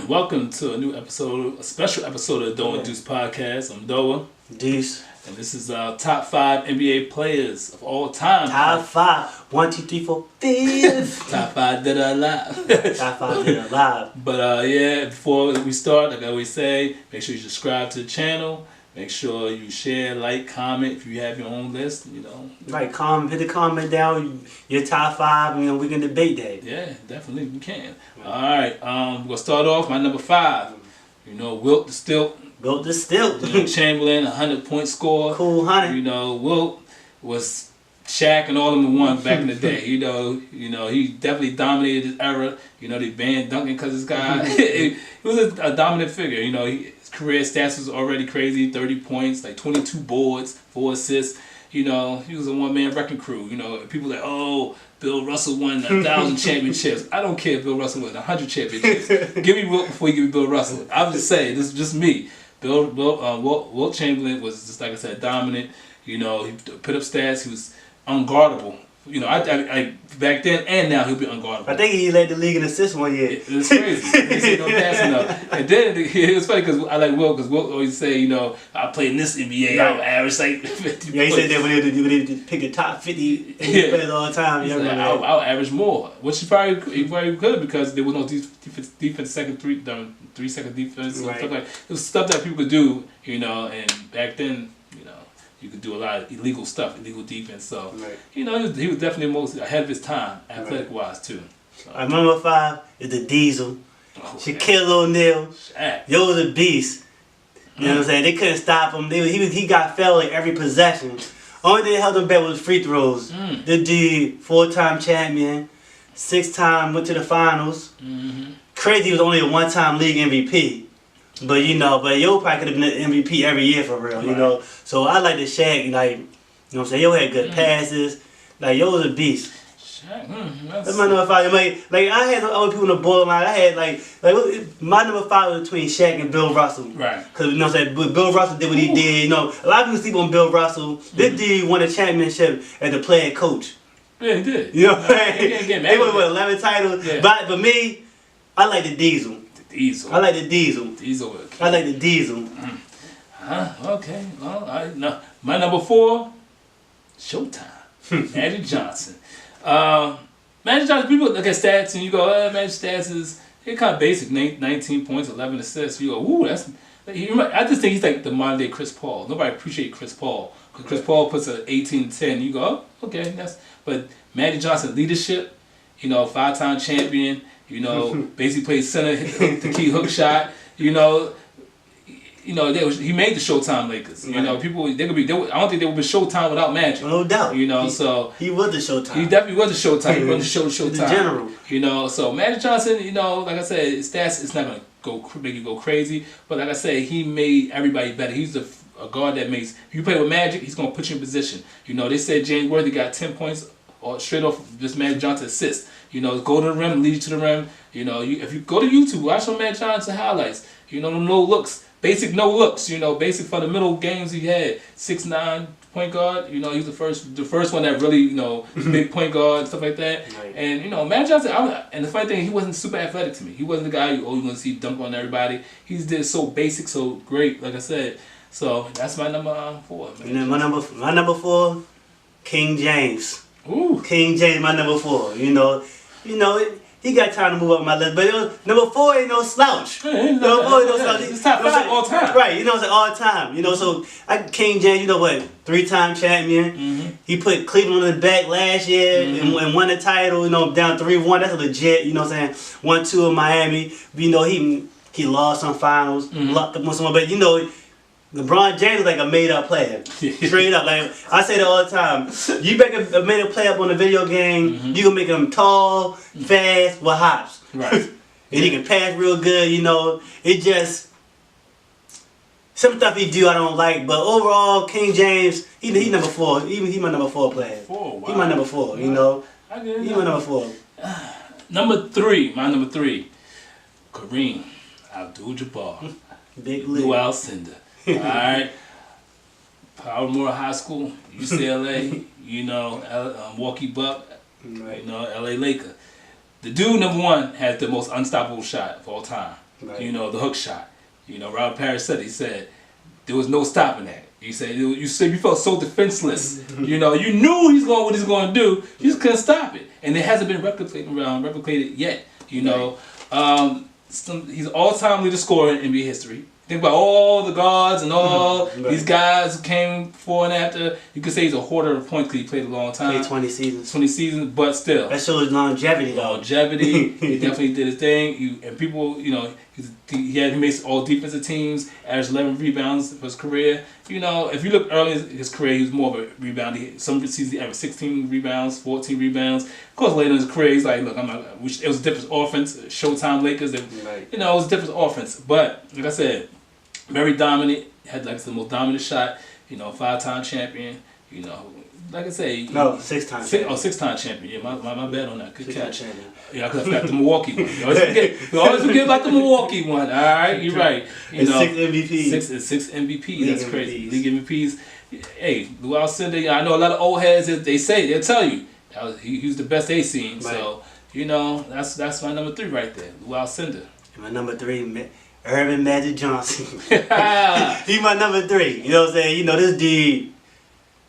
Welcome to a new episode, a special episode of the Doa and Deuce podcast. I'm Doa. Deuce. And this is our top 5 NBA players of all time. Top 5. 1, 2, 3, 4, 5. Top 5 that are alive. Top 5 that are alive. But yeah, before we start, like I always say, make sure you subscribe to the channel. Make sure you share, like, comment if you have your own list, Right, hit the comment down, your top 5, we can debate that. Yeah, definitely, we can. Alright, we're going to start off my number 5. Wilt the Stilt. Wilt the Stilt. Chamberlain, 100-point score. Cool, 100. Wilt was Shaq and all of them in one back in the day. He definitely dominated his era. They banned Duncan because this guy, he was a dominant figure. His career stats was already crazy, 30 points, like 22 boards, 4 assists. He was a one-man wrecking crew. People like, oh, Bill Russell won 1,000 championships. I don't care if Bill Russell won 100 championships. Give me Wilt before you give me Bill Russell. I'm just saying, this is just me. Wilt Chamberlain was just, like I said, dominant. He put up stats. He was unguardable. I back then and now he'll be unguardable. I think he led the league in assists one year. It's crazy. He said no passing enough. And then it was funny because I like Wilt because Wilt always say, I play in this NBA, I'll average like 50 Yeah, he said that when they pick the top 50 players all the time. Like, I'll average more, which he probably could because there was no defense second 3-second defense. Right. Stuff like it was stuff that people could do, and back then, you could do a lot of illegal stuff, illegal defense. So, right. He was definitely most ahead of his time, athletic-wise, too. So. My number 5 is the Diesel. Shaquille O'Neal. Yo was a beast. You know what I'm saying? They couldn't stop him. He got fell like every possession. Only thing that held him back was free throws. The dude, 4-time champion, 6-time went to the finals. Crazy, he was only a 1-time league MVP. But Yo probably could have been an MVP every year for real, Right. So I like the Shaq, Yo had good passes. Yo was a beast. Shaq, that's my number 5. I had other people on the borderline. I had my number 5 was between Shaq and Bill Russell. Right. Because Bill Russell did what he did. A lot of people sleep on Bill Russell. This dude won a championship as a player coach. Yeah, he did. You know what I'm saying? They won 11 titles. Yeah. But me, I like the Diesel. Diesel. I like the Diesel. Diesel. I like the Diesel. Okay. Well, no. My number 4, Showtime. Magic Johnson. Magic Johnson, people look at stats and you go, Magic stats is kind of basic. 19 points, 11 assists. You go, ooh, that's... I just think he's like the modern day Chris Paul. Nobody appreciates Chris Paul. Because Chris Paul puts an 18-10. You go, oh, okay. But Magic Johnson leadership, 5-time champion. Basically played center, hit the key hook shot. He made the Showtime Lakers. Right. People I don't think they would be Showtime without Magic. No doubt. So he was the Showtime. He definitely was the Showtime. He was the Showtime. The general. So Magic Johnson, like I said, his stats, it's not gonna make you go crazy. But like I said, he made everybody better. He's a guard that makes. If you play with Magic, he's gonna put you in position. They said James Worthy got 10 points or straight off just Magic Johnson assist. Go to the rim, lead you to the rim. If you go to YouTube, watch some Magic Johnson highlights. No looks, basic no looks. Basic fundamental games he had. 6'9" point guard. He was the first one that really, big point guard and stuff like that. Right. And Magic Johnson. And the funny thing, he wasn't super athletic to me. He wasn't the guy you want to see dunk on everybody. He did so basic, so great. Like I said. So that's my number 4. And then my number 4, King James. Ooh. King James, my number 4. He got time to move up my list, but number 4 ain't no slouch. Number 4 ain't no slouch. It's top 5 all time. Right, it's all time. So King James, 3-time champion. He put Cleveland on the back last year and won the title. Down 3-1. That's legit. 1-2 in Miami. He lost some finals, locked up on someone, but LeBron James is like a made-up player. Straight up. I say that all the time. You make a made-up player up on a video game, you can make him tall, fast, with hops. Right. And he can pass real good, It just... Some stuff he do I don't like, but overall, King James, he number 4. He my number 4 player. 4, wow. He my number 4, I get it. He my number 4. Number 3, my number 3. Kareem Abdul-Jabbar. Big league. Lou Alcindor. Alright. Powdermore High School, UCLA, Milwaukee Buck, Right. LA Laker. the dude number one has the most unstoppable shot of all time. Right. You know, the hook shot. You know, Robert Parrish said, he said there was no stopping that. He said you felt so defenseless. You know, you knew what he's going to do. You just couldn't stop it, and it hasn't been replicated yet. You know, he's all-time leader scorer in NBA history. Think about all the guards and all these guys who came before and after. You could say he's a hoarder of points because he played a long time. Played 20 seasons. 20 seasons, but still. That shows longevity, though. Longevity. He definitely did his thing. And people, you know, he makes all defensive teams, averaged 11 rebounds for his career. You know, if you look early in his career, he was more of a rebounder. Some seasons he averaged 16 rebounds, 14 rebounds. Of course, later in his career, he's like, look, it was a different offense. Showtime Lakers, you know, it was a different offense. But, like I said, very dominant, had like the most dominant shot, you know, 5-time champion, you know, like I say. No, 6-time champion. Oh, 6-time champion, yeah, my bad on that, good catch. Champion. Yeah, because I forgot the Milwaukee one. We always forget about the Milwaukee one, alright, you're right. You know, 6 MVPs. Six MVPs, League that's crazy. MVPs. League MVPs. Hey, Wilt Cinder, I know a lot of old heads, they'll tell you, he was the best they seen, right. So, you know, that's my number 3 right there, Wilt Cinder. And my number 3, Irvin Magic Johnson. He's my number 3. You know what I'm saying? You know, this dude,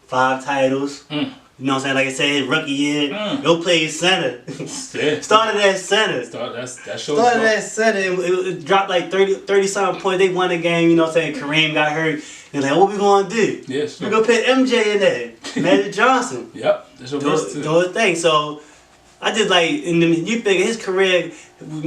5 titles. You know what I'm saying? Like I said, his rookie year, go play center. Started at center. Started at center. It dropped like 30-something points. They won the game. You know what I'm saying? Kareem got hurt. They're like, what we going to do? Yeah, sure. We're going to put MJ in there. Magic Johnson. Yep. That's your verse too. Do his thing. So, I just like, you figure his career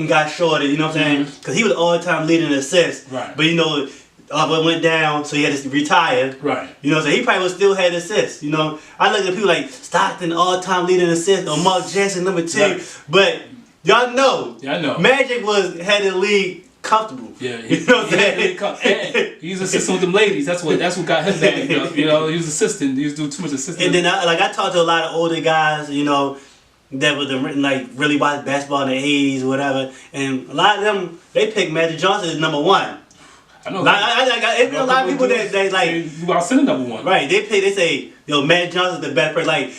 got shorter, you know what I'm saying? Because he was all-time leader in assists. Right. But you know, Albert went down, so he had to retire. Right. You know what I'm saying? He probably would still had assists. You know, I look at people like Stockton, all-time leader in assists, or Mark Jackson, number 2. Right. But y'all know, Magic had the league comfortable. Yeah, you know what I'm saying? And he's assisting with them ladies. That's what got him bagged up. You know, he was assisting. He was doing too much assisting. And then I talked to a lot of older guys. You know, that was like really watched basketball in the 80s or whatever, and a lot of them they picked Magic Johnson as number 1. I know. I a lot of people that they like. Wilt Cinder number 1. Right. They say, yo, Magic Johnson's the best person. Like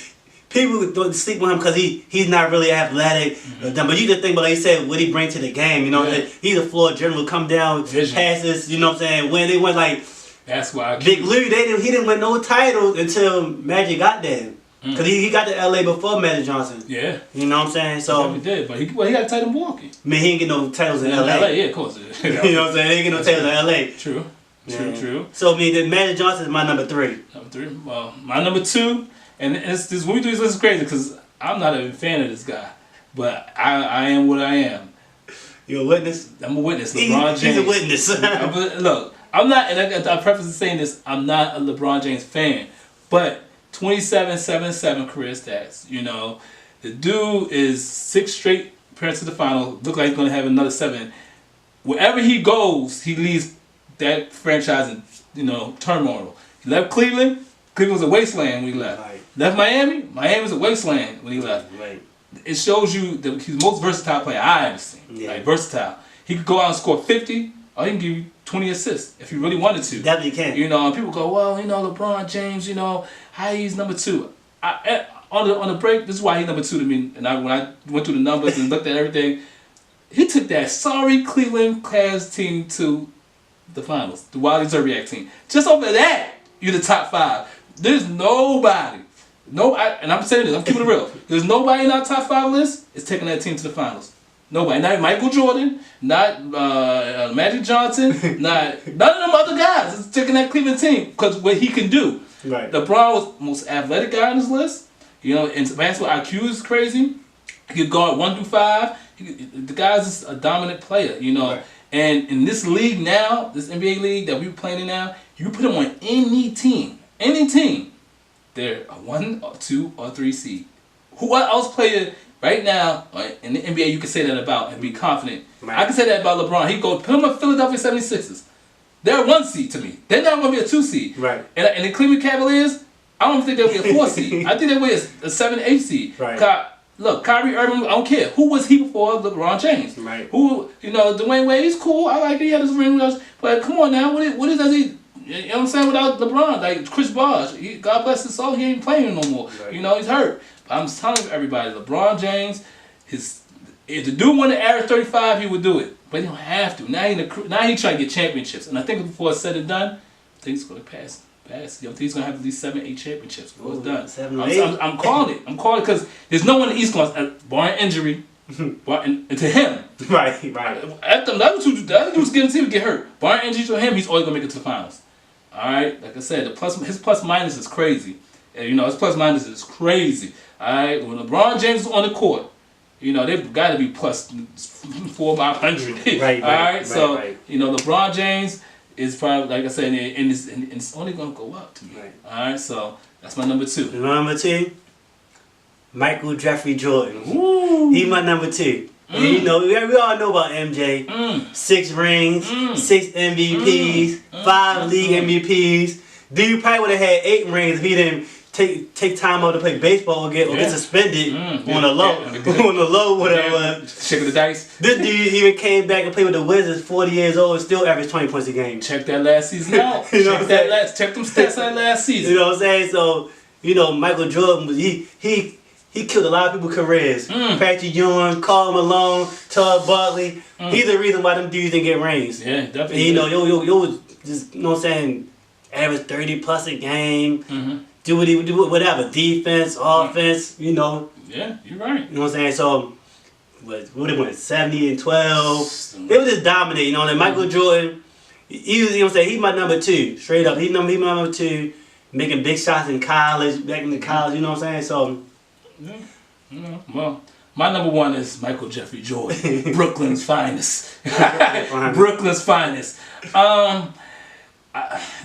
people don't sleep with him because he's not really athletic. But you just think about, like you said, what he bring to the game. You know, he's a floor general. Come down, passes. You know what I'm saying? When they went like. That's why Big Lou, he didn't win no titles until Magic got there. Because he got to LA before Magic Johnson. Yeah. You know what I'm saying? So he did, but he got a title in Milwaukee. I mean, he didn't get no titles in LA. Yeah, of course. You know what I'm saying? They didn't get no titles in LA. True. So I mean, the Magic Johnson is my number 3. Number 3. Well, my number 2, and this when we do this is crazy because I'm not a fan of this guy, but I am what I am. You're a witness? I'm a witness. LeBron James. He's a witness. Look, I'm not, and I preface in saying this, I'm not a LeBron James fan, but 27-7-7 career stats. You know, the dude is 6 straight appearances to the final. Look like he's gonna have another 7. Wherever he goes, he leaves that franchise in, you know, turmoil. He left Cleveland. Cleveland was a wasteland when he left. Right. Left Miami. Miami was a wasteland when he left. Right. It shows you that he's the most versatile player I ever seen. Yeah. Like versatile. He could go out and score 50, or he can give you 20 assists if he really wanted to. Definitely can. You know, and people go, well, you know, LeBron James, you know, how he's number 2. On the break, this is why he's number 2 to me. And when I went through the numbers and looked at everything, he took that sorry Cleveland Cavs team to the finals, the Wally Zerbiak team. Just over that, you're the top 5. There's nobody. And I'm saying this, I'm keeping it real. There's nobody in our top 5 list is taking that team to the finals. Nobody. Not Michael Jordan, not Magic Johnson, none of them other guys is taking that Cleveland team because what he can do. Right. LeBron was the most athletic guy on this list. You know, and basketball IQ is crazy. He could guard 1 through 5. The guy's just a dominant player, you know. Right. And in this league now, this NBA league that we're playing in now, you put him on any team, they're a 1 or 2 or 3 seed. What else player right now in the NBA you can say that about and be confident? Right. I can say that about LeBron. He go put him on Philadelphia 76ers. They're a 1 seed to me. They're not going to be a 2 seed. Right. And the Cleveland Cavaliers, I don't think they'll be a 4 seed. I think they'll be a 7, 8 seed. Right. Look, Kyrie Irving, I don't care. Who was he before LeBron James? Right. Who, you know, Dwayne Wade, he's cool. I like he had his ring rush. But come on now, what does he, you know what I'm saying, without LeBron? Like Chris Bosh, God bless his soul, he ain't playing no more. Right. You know, he's hurt. But I'm telling everybody, LeBron James, If the dude wanted to average 35, he would do it. But he don't have to. Now he trying to get championships. And I think before it's said and done, I think he's going to pass. I think he's going to have at least 7, 8 championships before it's done. 7 or 8? I'm calling it. I'm calling it because there's no one in the East Coast, barring injury, and to him. Right. After the other dudes get hurt. Barring injury to him, he's always going to make it to the finals. All right? Like I said, his plus minus is crazy. You know, his plus minus is crazy. All right? When LeBron James is on the court, you know, they've got to be plus 400. Right. So, you know, LeBron James is probably, like I said, and it's only going to go up to me. Right. All right, so that's my number 2. Number 2, Michael Jeffrey Jordan. Ooh. He's my number 2. And, you know, we all know about MJ. 6 rings, 6 MVPs, 5 league MVPs. Dude probably would have had 8 rings if he didn't take time out to play baseball or get suspended on the low, whatever. Check the dice. This dude even came back and played with the Wizards, 40 years old, and still averaged 20 points a game. Check that last season out. You know Check them stats that last season. You know what I'm saying? So, you know, Michael Jordan, he killed a lot of people's careers. Patrick Ewing, Karl Malone, Todd Barkley. He's the reason why them dudes didn't get rings. Yeah, definitely. And, you know, yo was just, you know what I'm saying, average 30 plus a game. Do what he would do, whatever. Defense, offense, you know. Yeah, you're right. You know what I'm saying? So, what they went 70 and 12. They were just dominating, you know. And Michael Jordan, he was, you know what I'm saying, he's my number 2. Straight up. He's my number 2. Making big shots in college, back in the college, you know what I'm saying? So, yeah. Well, my number 1 is Michael Jeffrey Jordan. Brooklyn's finest. Brooklyn's finest.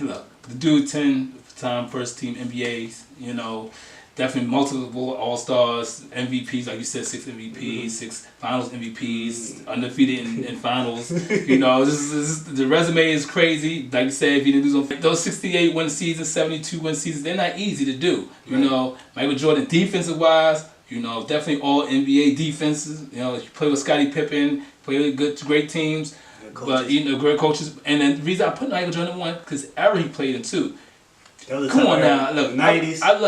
Look, the dude 10-time first team NBAs, you know, definitely multiple All-Stars, MVPs, like you said, 6 MVPs, 6 Finals MVPs, undefeated in Finals. You know, the resume is crazy. Like you said, if you didn't lose on those 68 win seasons, 72 win seasons, they're not easy to do. You know, Michael Jordan, defensive wise, you know, definitely all NBA defenses. You know, you play with Scottie Pippen, play with great teams. But, you know, great coaches. And then the reason I put Michael Jordan 1, because era he played in too. Come on now, look, 90s. I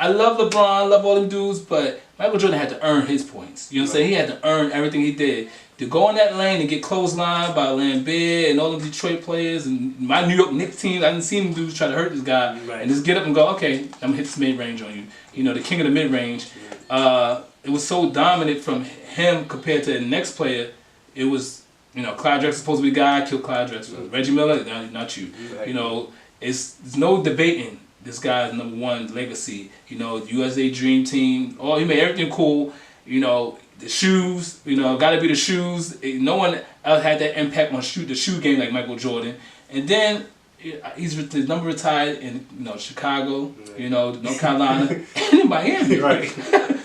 love LeBron, I love all them dudes, but Michael Jordan had to earn his points. You know what I'm saying? He had to earn everything he did. To go in that lane and get clotheslined by Lambert and all them Detroit players and my New York Knicks team, I didn't see them dudes try to hurt this guy and just get up and go, okay, I'm going to hit this mid-range on you. You know, the king of the mid-range. It was so dominant from him compared to the next player. It was, you know, Clyde Drexler's supposed to be the guy, killed Clyde Drexler. Reggie Miller, not you. You know, there's no debating this guy's number 1 legacy. You know, USA Dream Team. Oh, he made everything cool. You know, the shoes. You know, got to be the shoes. No one else had that impact on the shoe game like Michael Jordan. And then his number retired in Chicago. You know, North Carolina, and in Miami. Right.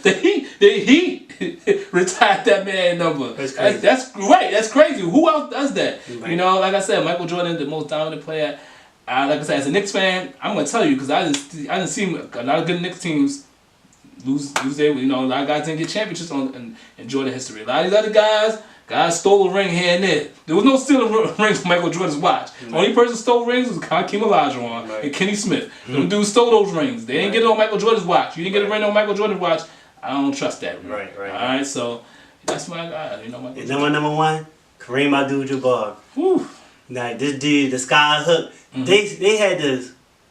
the Heat retired that man number. That's crazy. That's right. That's crazy. Who else does that? Right. You know, like I said, Michael Jordan, the most dominant player. Like I said, as a Knicks fan, I'm gonna tell you because I didn't see a lot of good Knicks teams lose their. You know, a lot of guys didn't get championships in Jordan history. A lot of these other guys stole a ring here and there. There was no stealing rings from Michael Jordan's watch. Right. Only person who stole rings was Hakeem Olajuwon and Kenny Smith. Them dudes stole those rings. They didn't get it on Michael Jordan's watch. You didn't get a ring on Michael Jordan's watch. I don't trust that ring. Right. All right. So that's my guy. You know, Michael Jordan. Number 1, Kareem Abdul-Jabbar. Whew. Now this dude, the sky hook. They had to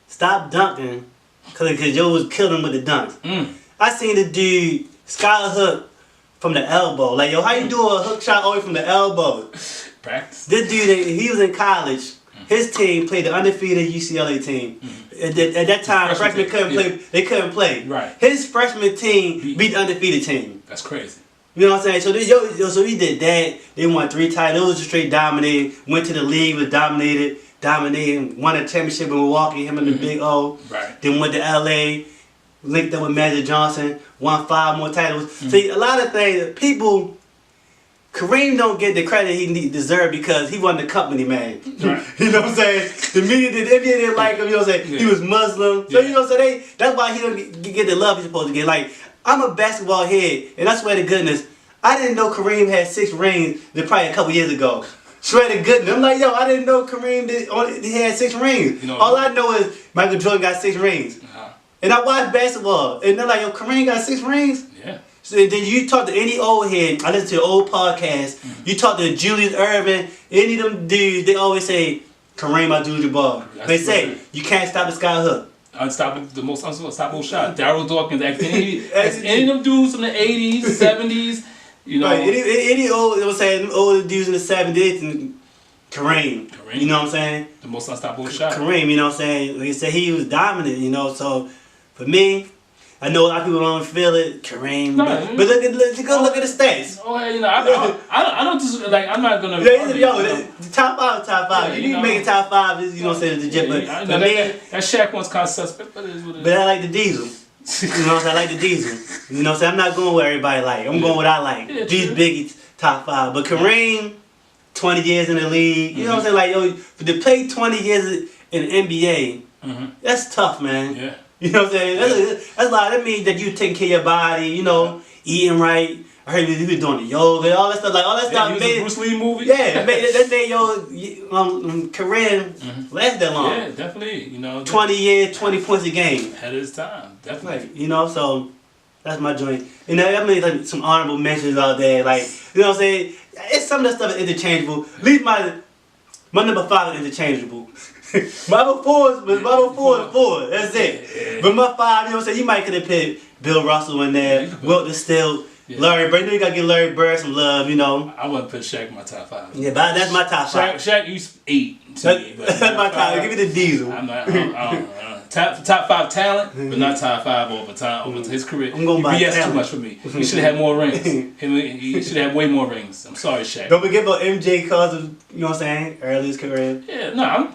stop dunking because Joe was killing with the dunks. I seen the dude sky hook from the elbow. Like, yo, how you do a hook shot away from the elbow? Practice. This dude, he was in college. His team played the undefeated UCLA team. At that time, freshmen couldn't play. They couldn't play. Right. His freshman team beat the undefeated team. That's crazy. You know what I'm saying? So he did that. They won 3 titles. It was just straight dominated. Went to the league, was dominating. Won a championship in Milwaukee. Him and the Big O. Right. Then went to LA. Linked up with Magic Johnson. Won 5 more titles. See, a lot of things people. Kareem don't get the credit he deserved because he wasn't a company man. Right. You know what I'm saying? The media, the NBA didn't like him. You know what I'm saying? Yeah. He was Muslim. So you know what I'm saying? That's why he don't get the love he's supposed to get. Like, I'm a basketball head, and I swear to goodness, I didn't know Kareem had 6 rings probably a couple years ago. Swear to goodness. I'm like, yo, I didn't know Kareem he had 6 rings. You know, all I know is Michael Jordan got 6 rings. And I watch basketball, and they're like, yo, Kareem got 6 rings? Yeah. So then you talk to any old head. I listen to an old podcast. You talk to Julius Erving. Any of them dudes, they always say Kareem Abdul-Jabbar. They say you can't stop the sky hook. Unstoppable, the most unstoppable shot. Darryl Dawkins, any of them dudes from the 80s, 70s, you know. Right, any old, they were saying older dudes in the 70s, and Kareem. You know what I'm saying? The most unstoppable shot. Kareem, you know what I'm saying? Like I said, he was dominant, you know. So for me, I know a lot of people don't feel it, Kareem, No, but look at the stats. Oh, yeah, you know, I don't just like. I'm not gonna. The top five. Yeah, you need to make a top five. You know what I'm saying? Legit, but for me, that Shaq one's kind of suspect, but it is what it is. but I like the Diesel. You know what I'm saying? I like the Diesel. You know what I'm saying? I'm not going where everybody like. I'm going what I like. Yeah, These true. Biggie top five. But Kareem, 20 years in the league. You know what I'm saying? Like, yo, to play 20 years in the NBA, that's tough, man. Yeah. You know what I'm saying? That's a lot. That means that you taking care of your body, you know, eating right. I heard he was doing the yoga, all that stuff. Like, all that stuff. He was made, a Bruce Lee movie? Yeah, that made your career last that long. Yeah, definitely. You know, 20 years, 20 points a game. ahead of his time. Definitely. Like, you know, so that's my joint. You know, I mean, like some honorable mentions out there. Like, you know what I'm saying? It's some of that stuff is interchangeable. At least my number 5 is interchangeable. my number 4 is 4. That's it. Yeah. But my 5, you know what I'm saying? You might could have picked Bill Russell in there. Wilt is still. Yeah. Larry Bird, you gotta give Larry Bird some love, you know. I wouldn't put Shaq in my top 5. Yeah, but that's my top 5. Shaq used 8 to me, but that's my top. Give me the Diesel. I'm not. I don't top 5 talent, but not top 5 over time over his career. I'm going by BS too much for me. He should have had more rings. He should have way more rings. I'm sorry, Shaq. Don't forget about MJ cause of, you know what I'm saying, early his career. Yeah, no, I'm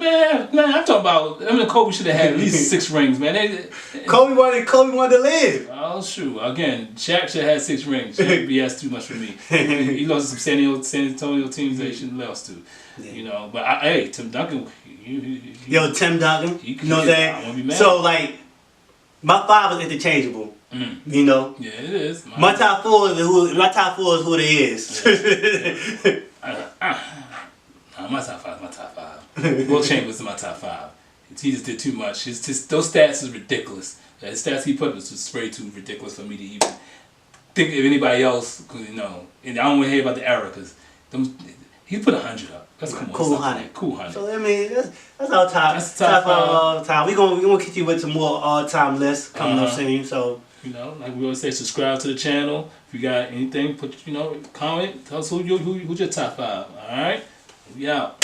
talking about. I mean, Kobe should have had at least 6 rings, man. Kobe wanted to live. Oh shoot! Again, Shaq should have had 6 rings. Shaq BS too much for me. He lost to some San Antonio teams that he shouldn't have lost to. Yeah. You know, but hey, Tim Duncan. Yo, Tim Duncan. You know what I'm saying? I won't be mad. So like, my 5 is interchangeable. You know. Yeah, it is. My top 4 is who. My top 4 is who they is. Yeah. My top 5 is my top 5. Will Chamberlain is my top 5. He just did too much. Those stats is ridiculous. The stats he put was just way too ridiculous for me to even think of anybody else. You know, and I don't want to hear about the era because he put 100 up. That's cool 100. Cool 100. So I mean, that's our top. That's top 5 all the time. We gonna get you with some more all-time lists coming up soon. So you know, like we always say, subscribe to the channel. If you got anything, comment. Tell us who's your top 5. All right, we out.